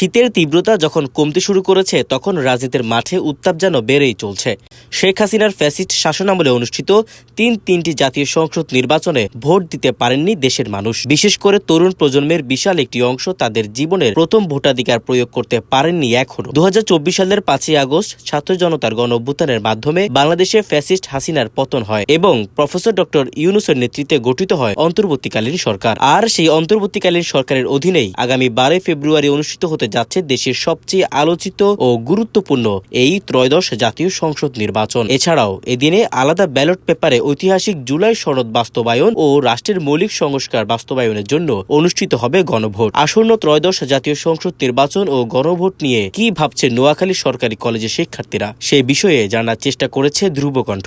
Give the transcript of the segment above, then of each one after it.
শীতের তীব্রতা যখন কমতে শুরু করেছে তখন রাজনীতির মাঠে উত্তাপ যেন বেড়েই চলছে। শেখ হাসিনার ফ্যাসিস্ট শাসনামলে অনুষ্ঠিত তিনটি জাতীয় সংসদ নির্বাচনে ভোট দিতে পারেননি দেশের মানুষ। বিশেষ করে তরুণ প্রজন্মের বিশাল একটি অংশ তাদের জীবনের প্রথম ভোটাধিকার প্রয়োগ করতে পারেননি এখনো। 2024 সালের 5ই আগস্ট ছাত্র জনতার গণঅভ্যুত্থানের মাধ্যমে বাংলাদেশে ফ্যাসিস্ট হাসিনার পতন হয় এবং প্রফেসর ডক্টর ইউনূসের নেতৃত্বে গঠিত হয় অন্তর্বর্তীকালীন সরকার। আর সেই অন্তর্বর্তীকালীন সরকারের অধীনেই আগামী 12 ফেব্রুয়ারি অনুষ্ঠিত হতে যাচ্ছে দেশের সবচেয়ে আলোচিত ও গুরুত্বপূর্ণ এই ত্রয়োদশ জাতীয় সংসদ নির্বাচন। এছাড়াও এদিনে আলাদা ব্যালট পেপারে ঐতিহাসিক জুলাই সনদ বাস্তবায়ন ও রাষ্ট্রের মৌলিক সংস্কার বাস্তবায়নের জন্য অনুষ্ঠিত হবে গণভোট। আসন্ন ত্রয়োদশ জাতীয় সংসদ নির্বাচন ও গণভোট নিয়ে কি ভাবছে নোয়াখালী সরকারি কলেজের শিক্ষার্থীরা, সে বিষয়ে জানার চেষ্টা করেছে ধ্রুবকণ্ঠ।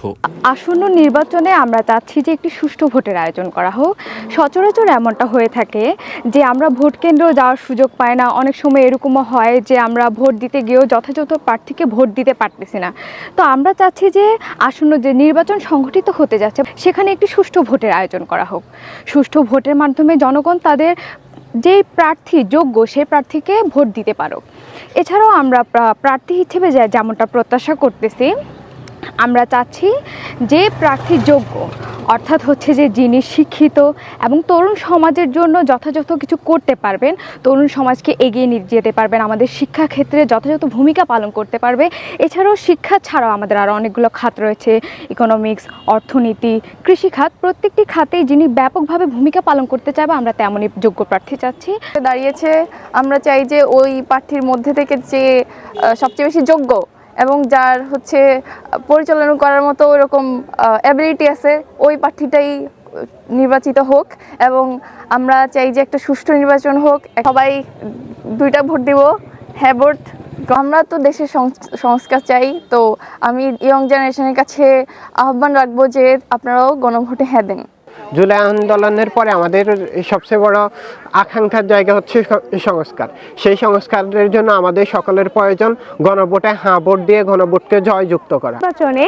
আসন্ন নির্বাচনে আমরা চাচ্ছি যে একটি সুষ্ঠু ভোটের আয়োজন করা হোক। সচরাচর এমনটা হয়ে থাকে যে আমরা ভোট কেন্দ্র যাওয়ার সুযোগ পাই না। অনেক সময় এরকমও হয় যে আমরা ভোট দিতে গিয়েও যথাযথ প্রার্থীকে ভোট দিতে পারতেছি না। তো আমরা চাচ্ছি যে আসন্ন যে নির্বাচন সংগঠিত হতে যাচ্ছে সেখানে একটি সুষ্ঠু ভোটের আয়োজন করা হোক। সুষ্ঠু ভোটের মাধ্যমে জনগণ তাদের যে প্রার্থী যোগ্য সেই প্রার্থীকে ভোট দিতে পারো। এছাড়াও আমরা প্রার্থী হিসেবে যেমনটা প্রত্যাশা করতেছি, আমরা চাচ্ছি যে প্রার্থী যোগ্য, অর্থাৎ হচ্ছে যে যিনি শিক্ষিত এবং তরুণ সমাজের জন্য যথাযথ কিছু করতে পারবেন, তরুণ সমাজকে এগিয়ে নিয়ে যেতে পারবেন, আমাদের শিক্ষা ক্ষেত্রে যথাযথ ভূমিকা পালন করতে পারবে। এছাড়াও শিক্ষা ছাড়াও আমাদের আরও অনেকগুলো খাত রয়েছে, ইকোনমিক্স, অর্থনীতি, কৃষিখাত, প্রত্যেকটি খাতেই যিনি ব্যাপকভাবে ভূমিকা পালন করতে চাইবে আমরা তেমনই যোগ্য প্রার্থী চাচ্ছি। দাঁড়িয়েছে আমরা চাই যে ওই প্রার্থীর মধ্যে থেকে যে সবচেয়ে বেশি যোগ্য এবং যার হচ্ছে পরিচালনা করার মতো ওইরকম অ্যাবিলিটি আছে ওই প্রার্থীটাই নির্বাচিত হোক। এবং আমরা চাই যে একটা সুষ্ঠু নির্বাচন হোক, সবাই দুইটা ভোট দিব, হ্যাঁ ভোট। আমরা তো দেশের সংস্কার চাই, তো আমি ইয়ং জেনারেশনের কাছে আহ্বান রাখবো যে আপনারাও গণভোটে হ্যাঁ দেন। জুলাই আন্দোলনের পরে আমাদের সবচেয়ে বড় আকাঙ্ক্ষার জায়গা হচ্ছে সংস্কার। সেই সংস্কারের জন্য আমাদের সকলের প্রয়োজন গণভোটে হ্যাঁ ভোট দিয়ে গণভোটকে জয়যুক্ত করা। নির্বাচনে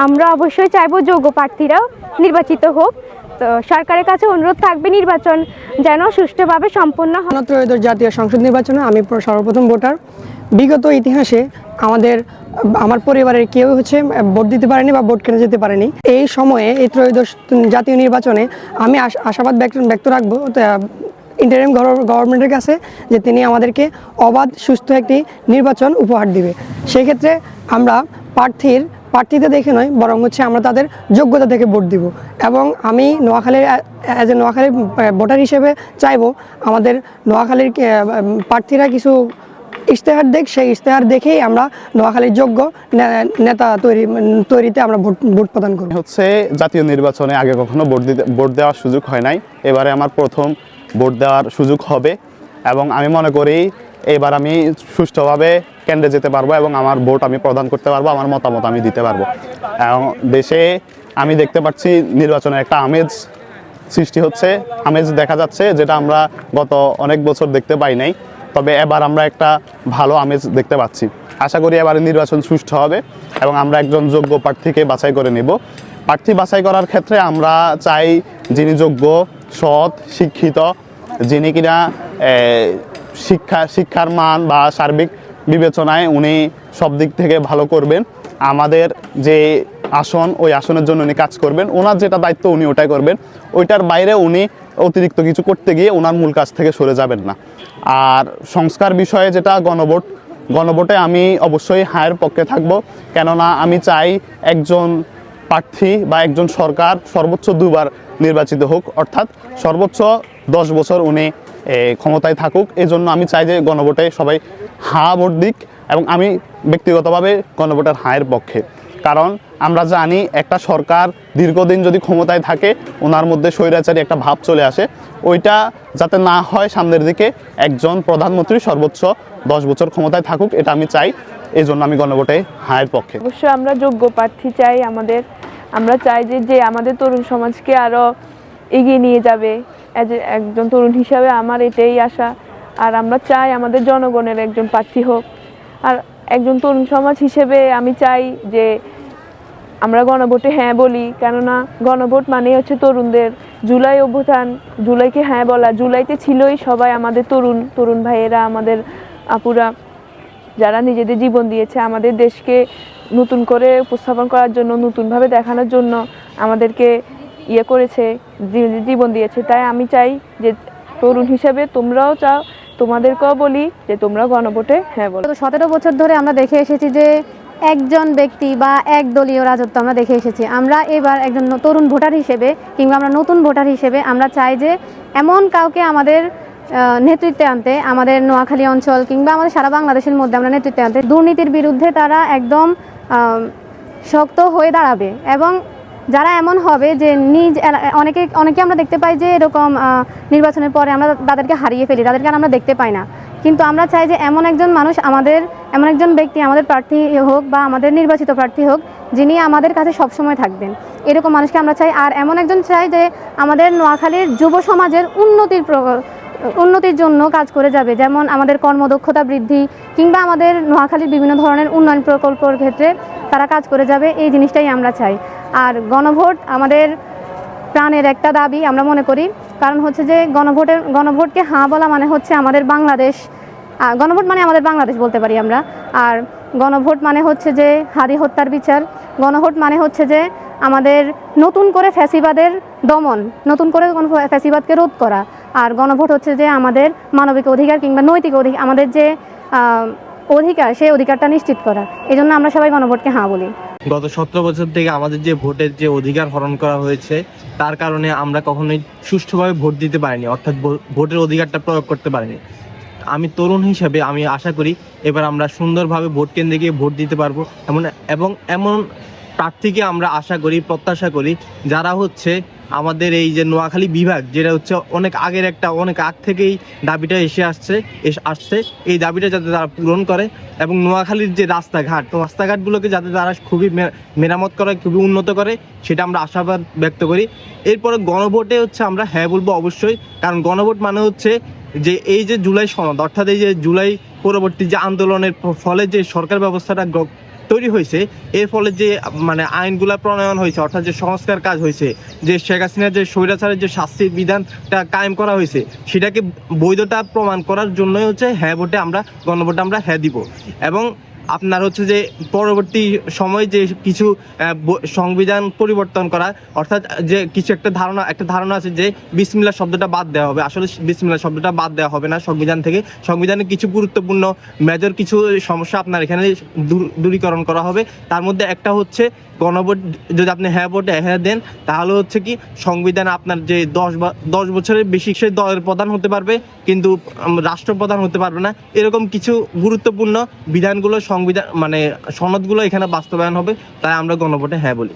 আমরা অবশ্যই চাইবো যোগ্য প্রার্থীরা নির্বাচিত হোক। তো সরকারের কাছে অনুরোধ থাকবে নির্বাচন যেন সুষ্ঠুভাবে সম্পন্ন হয়। ত্রয়োদশ জাতীয় সংসদ নির্বাচনে আমি সর্বপ্রথম ভোটার। বিগত ইতিহাসে আমার পরিবারের কেউ ভোট দিতে পারেনি বা ভোট কেন্দ্রে যেতে পারেনি। এই সময়ে এই ত্রয়োদশ জাতীয় নির্বাচনে আমি আশাবাদ ব্যক্ত রাখবো ইন্টারিম গভর্নমেন্টের কাছে যে তিনি আমাদেরকে অবাধ সুস্থ একটি নির্বাচন উপহার দিবে। সেক্ষেত্রে আমরা প্রার্থীতে দেখে নয়, বরং আমরা তাদের যোগ্যতা থেকে ভোট দিব। এবং আমি নোয়াখালীর ভোটার হিসেবে চাইবো আমাদের নোয়াখালীর প্রার্থীরা কিছু ইশতেহার সেই ইশতেহার দেখেই আমরা নোয়াখালীর যোগ্য নেতা তৈরিতে আমরা ভোট প্রদান করব। জাতীয় নির্বাচনে আগে কখনো ভোট দেওয়ার সুযোগ হয় নাই, এবারে আমার প্রথম ভোট দেওয়ার সুযোগ হবে এবং আমি মনে করি এবার আমি সুষ্ঠুভাবে কেন্দ্রে যেতে পারবো এবং আমার ভোট আমি প্রদান করতে পারবো, আমার মতামত আমি দিতে পারবো। এবং দেশে আমি দেখতে পাচ্ছি নির্বাচনের একটা আমেজ সৃষ্টি হচ্ছে, আমেজ দেখা যাচ্ছে যেটা আমরা গত অনেক বছর দেখতে পাই নাই। তবে এবার আমরা একটা ভালো আমেজ দেখতে পাচ্ছি। আশা করি এবারে নির্বাচন সুষ্ঠু হবে এবং আমরা একজন যোগ্য প্রার্থীকে বাছাই করে নেব। প্রার্থী বাছাই করার ক্ষেত্রে আমরা চাই যিনি যোগ্য, সৎ, শিক্ষিত, যিনি কিনা শিক্ষার মান বা সার্বিক বিবেচনায় উনি সব দিক থেকে ভালো করবেন। আমাদের যে আসন, ওই আসনের জন্য উনি কাজ করবেন, ওনার যেটা দায়িত্ব উনি ওটাই করবেন, ওইটার বাইরে উনি অতিরিক্ত কিছু করতে গিয়ে ওনার মূল কাজ থেকে সরে যাবেন না। আর সংস্কার বিষয়ে যেটা গণভোটে আমি অবশ্যই হায়ের পক্ষে থাকব, কেননা আমি চাই একজন প্রার্থী বা একজন সরকার সর্বোচ্চ 2 বার নির্বাচিত হোক, অর্থাৎ সর্বোচ্চ 10 বছর উনি ক্ষমতায় থাকুক। এই জন্য আমি চাই যে গণভোটে সবাই হ্যাঁ ভোট দিক এবং আমি ব্যক্তিগতভাবে গণভোটের হায়ের পক্ষে। কারণ আমরা জানি একটা সরকার দীর্ঘদিন যদি ক্ষমতায় থাকে ওনার মধ্যে স্বৈরাচারী একটা ভাব চলে আসে, ওইটা যাতে না হয় সামনের দিকে একজন প্রধানমন্ত্রী সর্বোচ্চ 10 বছর ক্ষমতায় থাকুক, এটা আমি চাই। এই জন্য আমি গণভোটে হায়ের পক্ষে। অবশ্যই আমরা যোগ্য প্রার্থী চাই। আমরা চাই যে আমাদের তরুণ সমাজকে আরও এগিয়ে নিয়ে যাবে। একজন তরুণ হিসাবে আমার এটাই আশা। আর আমরা চাই আমাদের জনগণের একজন প্রার্থী হোক। আর একজন তরুণ সমাজ হিসেবে আমি চাই যে আমরা গণভোটে হ্যাঁ বলি, কেননা গণভোট মানে হচ্ছে তরুণদের জুলাই অভ্যুত্থান, জুলাইকে হ্যাঁ বলা। জুলাইতে ছিলই সবাই আমাদের তরুণ ভাইয়েরা, আমাদের আপুরা যারা নিজেদের জীবন দিয়েছে আমাদের দেশকে নতুন করে উপস্থাপন করার জন্য, নতুনভাবে দেখানোর জন্য আমাদেরকে করেছে, জীবন দিয়েছে। তাই আমি চাই যে তরুণ হিসেবে তোমরাও চাও, তোমাদেরকেও বলি যে তোমরা গণভোটে হ্যাঁ বলো। 17 বছর ধরে আমরা দেখে এসেছি যে একজন ব্যক্তি বা একদলীয় রাজত্ব আমরা দেখে এসেছি। আমরা এবার একজন তরুণ ভোটার হিসেবে কিংবা আমরা নতুন ভোটার হিসেবে আমরা চাই যে এমন কাউকে আমাদের নেতৃত্বে আনতে, আমাদের নোয়াখালী অঞ্চল কিংবা আমাদের সারা বাংলাদেশের মধ্যে আমরা নেতৃত্বে আনতে। দুর্নীতির বিরুদ্ধে তারা একদম শক্ত হয়ে দাঁড়াবে এবং যারা এমন হবে যে অনেকে আমরা দেখতে পাই যে এরকম নির্বাচনের পরে আমরা তাদেরকে হারিয়ে ফেলি, তাদেরকে আর আমরা দেখতে পাই না। কিন্তু আমরা চাই যে এমন একজন মানুষ এমন একজন ব্যক্তি আমাদের প্রার্থী হোক বা আমাদের নির্বাচিত প্রার্থী হোক, যিনি আমাদের কাছে সবসময় থাকবেন, এরকম মানুষকে আমরা চাই। আর এমন একজন চাই যে আমাদের নোয়াখালীর যুব সমাজের উন্নতির জন্য কাজ করে যাবে, যেমন আমাদের কর্মদক্ষতা বৃদ্ধি কিংবা আমাদের নোয়াখালীর বিভিন্ন ধরনের উন্নয়ন প্রকল্পের ক্ষেত্রে তারা কাজ করে যাবে, এই জিনিসটাই আমরা চাই। আর গণভোট আমাদের প্রাণের একটা দাবি আমরা মনে করি, কারণ হচ্ছে যে গণভোটকে হাঁ বলা মানে হচ্ছে আমাদের বাংলাদেশ, গণভোট মানে আমাদের বাংলাদেশ বলতে পারি আমরা। আর গণভোট মানে হচ্ছে যে হাদি হত্যার বিচার, গণভোট মানে হচ্ছে যে আমাদের নতুন করে ফ্যাসিবাদের দমন, নতুন করে ফ্যাসিবাদকে রোধ করা। আর গণভোট হচ্ছে যে আমাদের মানবিক অধিকার কিংবা নৈতিক অধিকার, আমাদের যে অধিকার, সেই অধিকারটা নিশ্চিত করা। এই জন্য আমরা সবাই গণভোটকে হাঁ বলি। গত 17 বছর থেকে আমাদের যে ভোটের যে অধিকার হরণ করা হয়েছে, তার কারণে আমরা কখনোই সুষ্ঠুভাবে ভোট দিতে পারিনি, অর্থাৎ ভোটের অধিকারটা প্রয়োগ করতে পারিনি। আমি তরুণ হিসেবে আমি আশা করি এবার আমরা সুন্দরভাবে ভোট কেন্দ্রে গিয়ে ভোট দিতে পারবো, এমন প্রার্থীকে আমরা আশা করি, প্রত্যাশা করি, যারা হচ্ছে আমাদের এই যে নোয়াখালী বিভাগ, যেটা হচ্ছে অনেক আগ থেকেই দাবিটা আসছে, এই দাবিটা যাতে তারা পূরণ করে এবং নোয়াখালীর যে রাস্তাঘাটগুলোকে যাতে তারা খুবই মেরামত করে, খুবই উন্নত করে, সেটা আমরা আশাবাদ ব্যক্ত করি। এরপরে গণভোটে হচ্ছে আমরা হ্যাঁ বলবো অবশ্যই, কারণ গণভোট মানে হচ্ছে যে এই যে জুলাই সনদ, অর্থাৎ এই যে জুলাই পরবর্তী যে আন্দোলনের ফলে যে সরকার ব্যবস্থাটা তৈরি হয়েছে, এর ফলে যে আইনগুলা প্রণয়ন হয়েছে, অর্থাৎ যে সংস্কার কাজ হয়েছে, যে শেখ হাসিনার যে স্বৈরাচারের যে শাস্তির বিধানটা কায়েম করা হয়েছে, সেটাকে বৈধতা প্রমাণ করার জন্যই হচ্ছে গণভোটে আমরা হ্যাঁ দিব। এবং আপনার হচ্ছে যে পরবর্তী সময় যে কিছু সংবিধান পরিবর্তন করা, অর্থাৎ যে কিছু একটা ধারণা আছে যে বিসমিল্লাহ শব্দটা বাদ দেওয়া হবে। আসলে বিসমিল্লাহ শব্দটা বাদ দেওয়া হবে না সংবিধান থেকে। সংবিধানে কিছু গুরুত্বপূর্ণ মেজর কিছু সমস্যা আপনার এখানে দূরীকরণ করা হবে। তার মধ্যে একটা হচ্ছে গণভোট যদি আপনি হ্যাঁ ভোটে হ্যাঁ দেন, তাহলে হচ্ছে কি সংবিধান আপনার যে 10 বছরের বেশি সে দলের প্রধান হতে পারবে, কিন্তু রাষ্ট্রপ্রধান হতে পারবে না। এরকম কিছু গুরুত্বপূর্ণ বিধানগুলো সংবিধান সনদগুলো এখানে বাস্তবায়ন হবে। তাই আমরা গণভোটে হ্যাঁ বলি।